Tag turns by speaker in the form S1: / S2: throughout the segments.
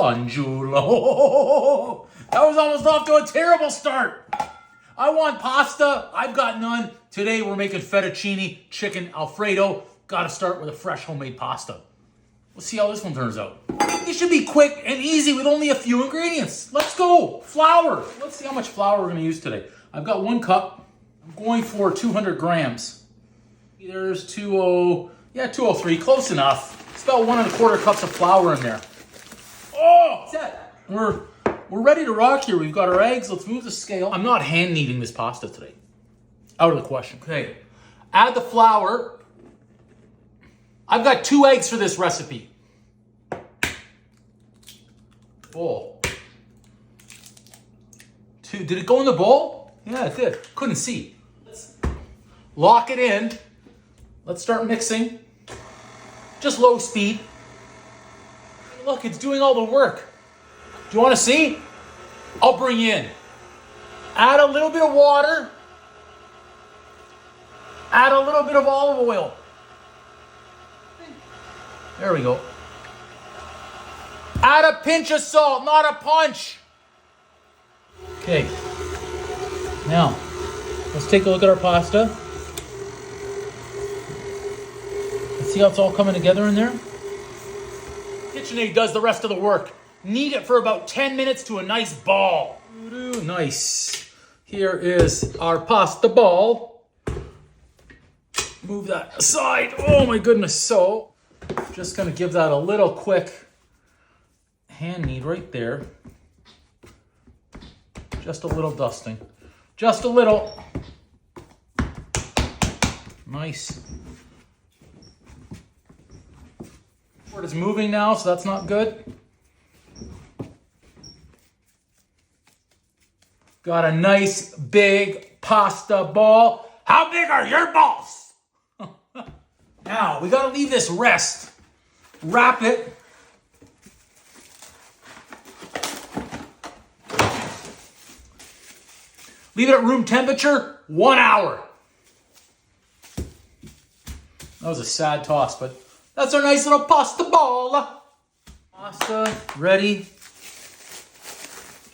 S1: Bonjour. That was almost off to a terrible start. I want pasta. I've got none. Today we're making fettuccine chicken Alfredo. Got to start with a fresh homemade pasta. Let's see how this one turns out. It should be quick and easy with only a few ingredients. Let's go. Flour. Let's see how much flour we're going to use today. I've got 1 cup. I'm going for 200 grams. There's 203. Close enough. It's about 1 1/4 cups of flour in there. Oh, set. We're ready to rock here. We've got our eggs. Let's move the scale. I'm not hand kneading this pasta today. Out of the question. Okay. Add the flour. I've got 2 eggs for this recipe. Bowl. 2. Did it go in the bowl? Yeah, it did. Couldn't see. Let's lock it in. Let's start mixing. Just low speed. Look, it's doing all the work. Do you want to see? I'll bring you in. Add a little bit of water. Add a little bit of olive oil. There we go. Add a pinch of salt, not a punch. Okay. Now, let's take a look at our pasta. Let's see how it's all coming together in there. KitchenAid does the rest of the work. Knead it for about 10 minutes to a nice ball. Nice. Here is our pasta ball. Move that aside. Oh my goodness. So, just going to give that a little quick hand knead right there. Just a little dusting. Just a little. Nice. It's moving now, so that's not good. Got a nice big pasta ball. How big are your balls? Now, we got to leave this rest. Wrap it. Leave it at room temperature, 1 hour. That was a sad toss, but that's our nice little pasta ball. Pasta ready.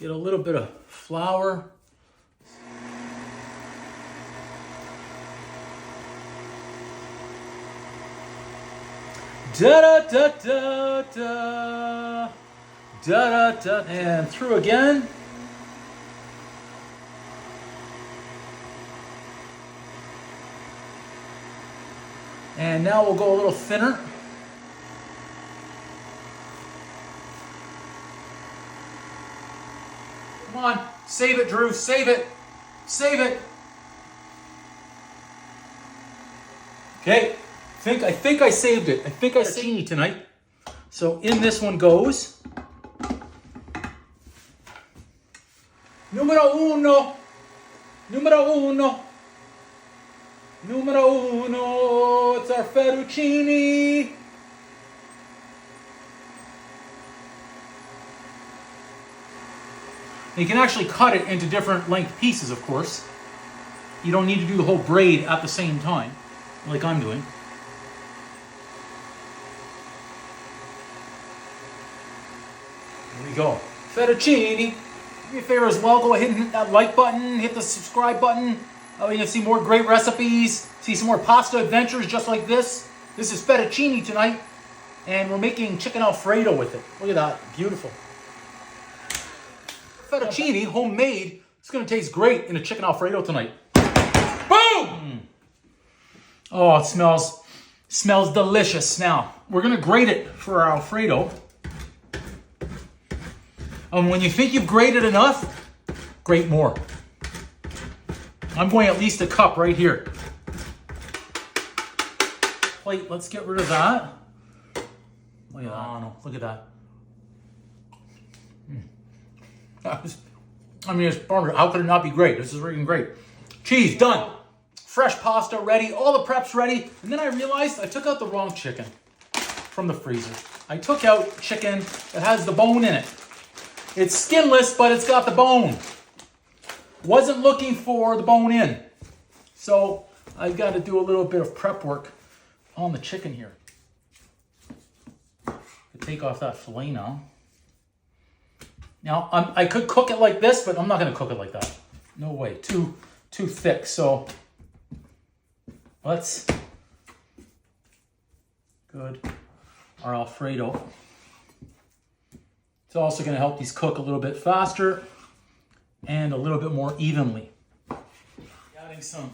S1: Get a little bit of flour. Da da da da da da da, and through again. And now we'll go a little thinner. Come on, save it, Drew, save it, save it. Okay, I think I saved it. I think I saved it tonight. So in this one goes numero uno, numero uno. Numero uno, it's our fettuccine. You can actually cut it into different length pieces, of course. You don't need to do the whole braid at the same time, like I'm doing. Here we go. Fettuccine. Do me a favor as well, go ahead and hit that like button, hit the subscribe button. You'll see more great recipes, see some more pasta adventures just like this. This is fettuccine tonight, and we're making chicken Alfredo with it. Look at that, beautiful. Fettuccine, homemade. It's gonna taste great in a chicken Alfredo tonight. Boom! Oh, it smells delicious. Now, we're gonna grate it for our Alfredo. And when you think you've grated enough, grate more. I'm going at least a cup right here. Wait, let's get rid of that. Look at that. Oh, no, look at that. I mean, it's bummer. How could it not be great? This is freaking great. Cheese, done. Fresh pasta ready. All the prep's ready. And then I realized I took out the wrong chicken from the freezer. I took out chicken that has the bone in it. It's skinless, but it's got the bone. Wasn't looking for the bone in. So I've got to do a little bit of prep work on the chicken here. Take off that fillet now. Now, I could cook it like this, but I'm not going to cook it like that. No way. Too thick. So let's good our Alfredo. It's also going to help these cook a little bit faster and a little bit more evenly. Adding some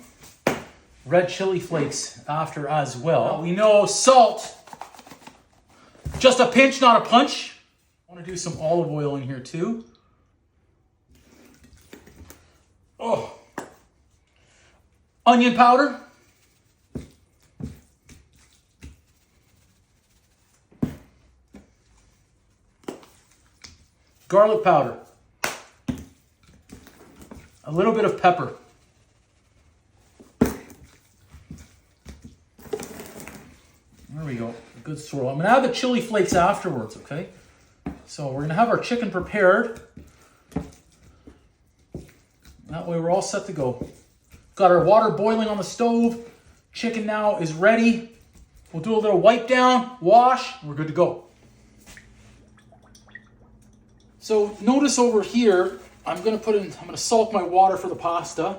S1: red chili flakes after as well. We know salt, just a pinch, not a punch. I want to do some olive oil in here too. Oh, onion powder. Garlic powder. A little bit of pepper. There we go. A good swirl. I'm going to add the chili flakes afterwards, okay? So we're going to have our chicken prepared. That way we're all set to go. Got our water boiling on the stove. Chicken now is ready. We'll do a little wipe down, wash, and we're good to go. So notice over here, I'm going to salt my water for the pasta.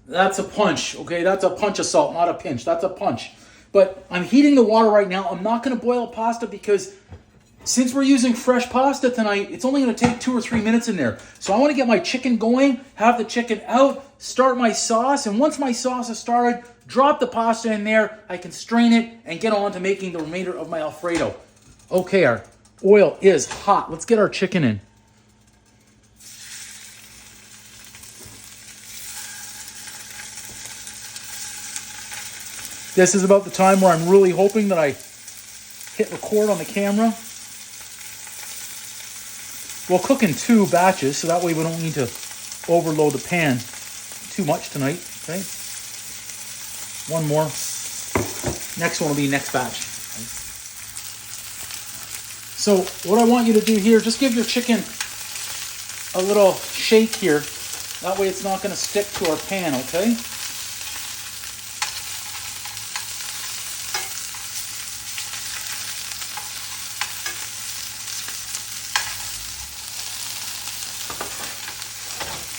S1: That's a punch, okay? That's a punch of salt, not a pinch. That's a punch. But I'm heating the water right now. I'm not going to boil pasta because since we're using fresh pasta tonight, it's only going to take 2 or 3 minutes in there. So I want to get my chicken going, have the chicken out, start my sauce. And once my sauce is started, drop the pasta in there. I can strain it and get on to making the remainder of my Alfredo. Okay, our oil is hot. Let's get our chicken in. This is about the time where I'm really hoping that I hit record on the camera. We'll cook in 2 batches, so that way we don't need to overload the pan too much tonight, okay? One more. Next one will be next batch. So what I want you to do here, just give your chicken a little shake here. That way it's not going to stick to our pan, okay?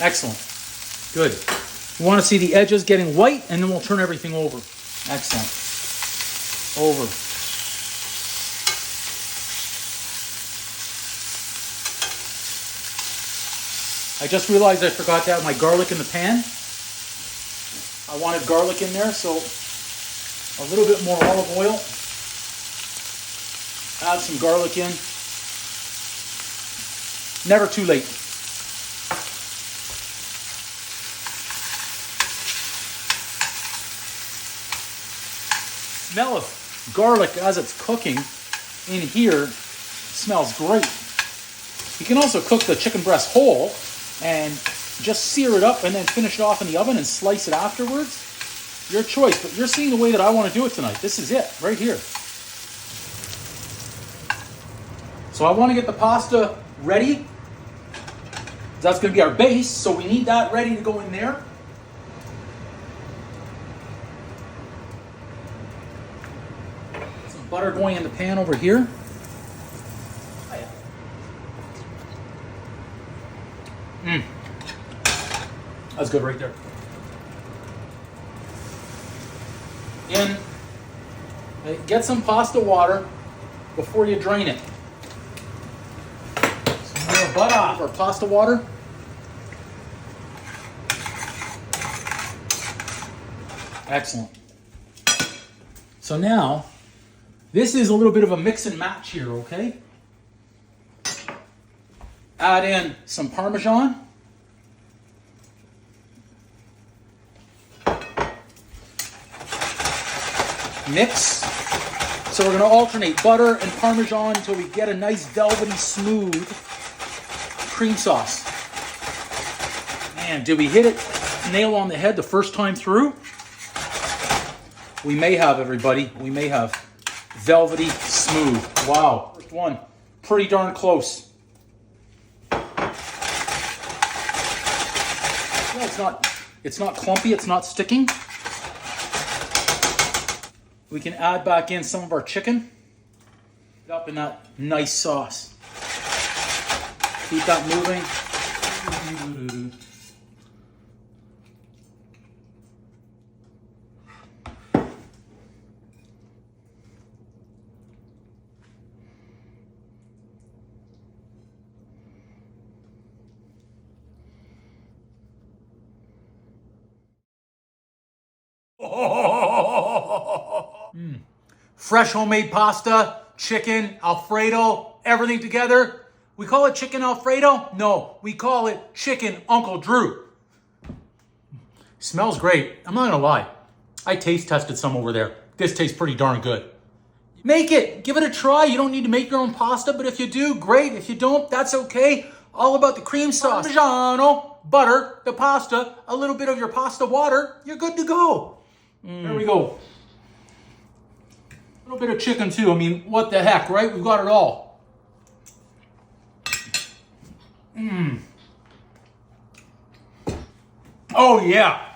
S1: Excellent. Good. We want to see the edges getting white, and then we'll turn everything over. Excellent. Over. I just realized I forgot to add my garlic in the pan. I wanted garlic in there, so a little bit more olive oil. Add some garlic in. Never too late. Smell of garlic as it's cooking in here smells great. You can also cook the chicken breast whole and just sear it up and then finish it off in the oven and slice it afterwards. Your choice, but you're seeing the way that I want to do it tonight. This is it, right here. So I want to get the pasta ready. That's going to be our base, so we need that ready to go in there. Some butter going in the pan over here. That's good right there. Get some pasta water before you drain it. Some more butter or pasta water. Excellent. So now, this is a little bit of a mix and match here, okay? Add in some Parmesan. Mix. So we're going to alternate butter and Parmesan until we get a nice velvety smooth cream sauce. Man, did we hit it nail on the head the first time through? We may have, everybody. We may have velvety smooth. Wow. First one. Pretty darn close. Well, it's not clumpy. It's not sticking. We can add back in some of our chicken up in that nice sauce. Keep that moving. Fresh homemade pasta, chicken, Alfredo, everything together. We call it chicken Alfredo? No, we call it chicken Uncle Drew. Smells great. I'm not gonna lie. I taste tested some over there. This tastes pretty darn good. Make it. Give it a try. You don't need to make your own pasta, but if you do, great. If you don't, that's okay. All about the cream sauce. Parmigiano, butter, the pasta, a little bit of your pasta water. You're good to go. There we go. A little bit of chicken too. I mean, what the heck, right? We've got it all. Oh yeah.